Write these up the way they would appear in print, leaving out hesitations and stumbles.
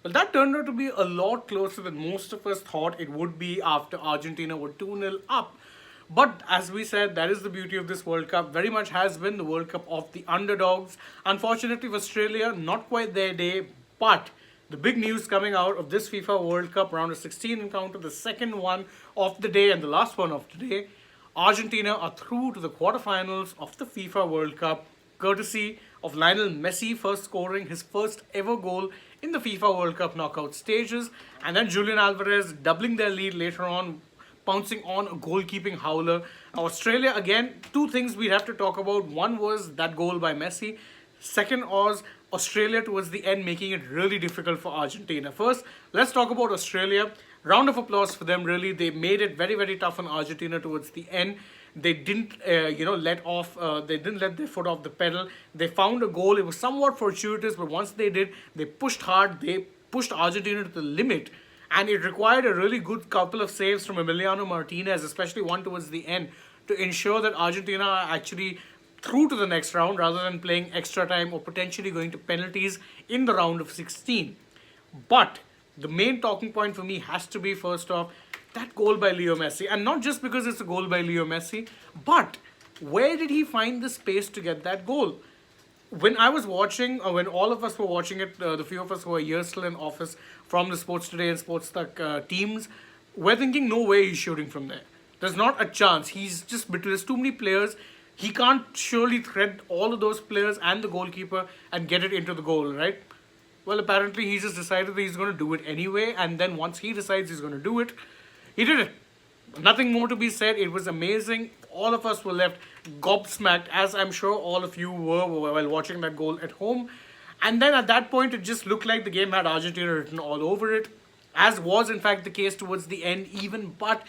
Well, that turned out to be a lot closer than most of us thought it would be after Argentina were 2-0 up. But as we said, that is the beauty of this World Cup. Very much has been the World Cup of the underdogs. Unfortunately for Australia, not quite their day. But the big news coming out of this FIFA World Cup round of 16 encounter, the second one of the day and the last one of today, Argentina are through to the quarterfinals of the FIFA World Cup, courtesy of Lionel Messi first scoring his first ever goal in the FIFA World Cup knockout stages, and then Julian Alvarez doubling their lead later on, pouncing on a goalkeeping howler. Australia, again, two things we have to talk about. One was that goal by Messi. Second was Australia towards the end making it really difficult for Argentina. First, let's talk about Australia. Round of applause for them, really. They made it very, very tough on Argentina towards the end. They didn't, they didn't let their foot off the pedal. They found a goal. It was somewhat fortuitous, but once they did, they pushed hard. They pushed Argentina to the limit. And it required a really good couple of saves from Emiliano Martinez, especially one towards the end, to ensure that Argentina are actually through to the next round rather than playing extra time or potentially going to penalties in the round of 16. But the main talking point for me has to be, first off, that goal by Leo Messi. And not just because it's a goal by Leo Messi, but where did he find the space to get that goal? When I was watching, or when all of us were watching it, the few of us who are here still in office from the Sports Today and AajTak teams, we're thinking, no way he's shooting from there. There's not a chance. He's just, there's too many players. He can't surely thread all of those players and the goalkeeper and get it into the goal, right? Well, apparently he just decided that he's going to do it anyway, and then once he decides he's going to do it, he did it. Nothing more to be said. It was amazing. All of us were left gobsmacked, as I'm sure all of you were while watching that goal at home. And then at that point, it just looked like the game had Argentina written all over it, as was in fact the case towards the end even. But,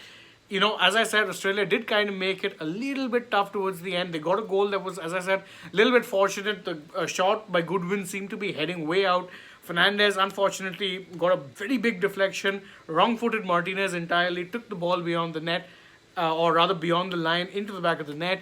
as I said, Australia did kind of make it a little bit tough towards the end. They got a goal that was, as I said, a little bit fortunate. The shot by Goodwin seemed to be heading way out. Fernandez, unfortunately, got a very big deflection. Wrong-footed Martinez entirely took the ball beyond the net, or rather beyond the line, into the back of the net.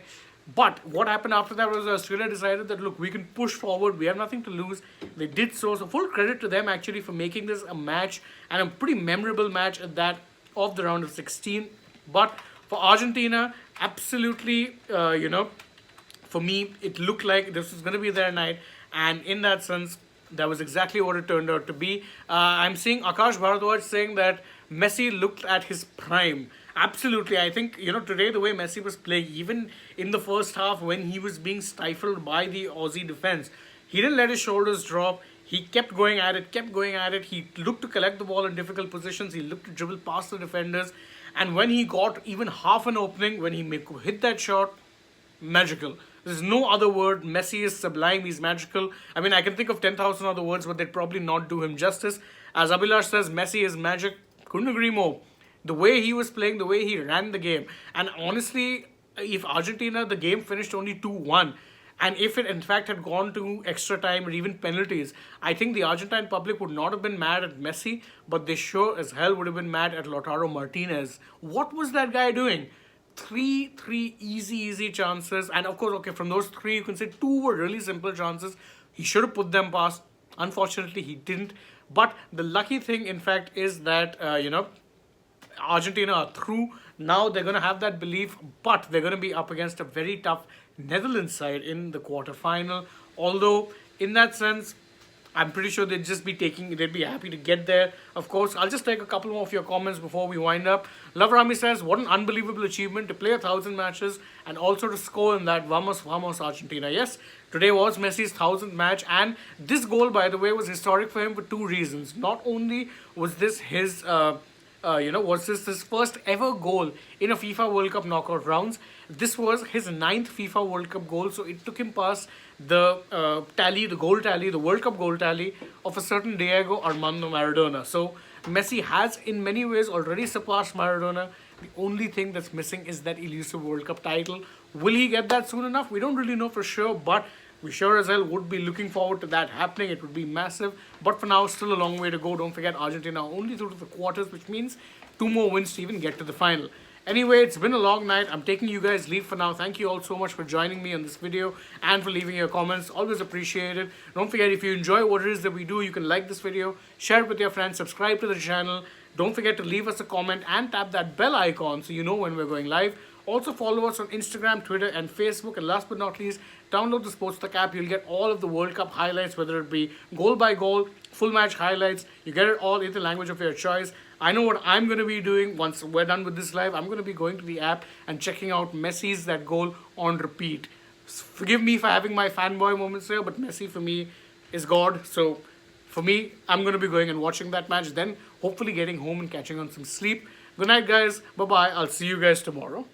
But what happened after that was Australia decided that, look, we can push forward. We have nothing to lose. They did so. So full credit to them, actually, for making this a match, and a pretty memorable match at that, of the round of 16. But for Argentina, absolutely, for me, it looked like this was going to be their night. And in that sense, that was exactly what it turned out to be. I'm seeing Akash Bharadwaj saying that Messi looked at his prime. Absolutely. I think, today the way Messi was playing, even in the first half when he was being stifled by the Aussie defense, he didn't let his shoulders drop. He kept going at it, kept going at it. He looked to collect the ball in difficult positions. He looked to dribble past the defenders. And when he got even half an opening, when he hit that shot, magical. There's no other word. Messi is sublime. He's magical. I mean, I can think of 10,000 other words, but they'd probably not do him justice. As Abhilash says, Messi is magic. Couldn't agree more. The way he was playing, the way he ran the game. And honestly, if Argentina, the game finished only 2-1, and if it in fact had gone to extra time or even penalties, I think the Argentine public would not have been mad at Messi, but they sure as hell would have been mad at Lautaro Martinez. What was that guy doing? Three easy chances, and of course, okay, from those three you can say two were really simple chances. He should have put them past. Unfortunately, he didn't. But the lucky thing, in fact, is that Argentina are through. Now they're going to have that belief, but they're going to be up against a very tough Netherlands side in the quarterfinal. Although in that sense, I'm pretty sure they'd be happy to get there. Of course, I'll just take a couple more of your comments before we wind up. Love Rami says, what an unbelievable achievement to play 1,000 matches and also to score in that. Vamos, vamos, Argentina. Yes, today was Messi's 1,000th match, and this goal, by the way, was historic for him for two reasons. Not only was this his his first ever goal in a FIFA World Cup knockout rounds. This was his ninth FIFA World Cup goal, so it took him past the goal tally, the World Cup goal tally of a certain Diego Armando Maradona. So Messi has in many ways already surpassed Maradona. The only thing that's missing is that elusive World Cup title. Will he get that soon enough? We don't really know for sure, but we sure as hell would be looking forward to that happening. It would be massive. But for now, still a long way to go. Don't forget, Argentina only through to the quarters, which means two more wins to even get to the final. Anyway, it's been a long night. I'm taking you guys leave for now. Thank you all so much for joining me on this video and for leaving your comments. Always appreciate it. Don't forget, if you enjoy what it is that we do, you can like this video, share it with your friends, subscribe to the channel. Don't forget to leave us a comment and tap that bell icon so you know when we're going live. Also follow us on Instagram, Twitter, and Facebook. And last but not least, download the AajTak app. You'll get all of the World Cup highlights, whether it be goal by goal, full match highlights. You get it all in the language of your choice. I know what I'm going to be doing once we're done with this live. I'm going to be going to the app and checking out Messi's that goal on repeat. Forgive me for having my fanboy moments here, but Messi for me is God. So for me, I'm going to be going and watching that match, then hopefully getting home and catching on some sleep. Good night, guys. Bye-bye. I'll see you guys tomorrow.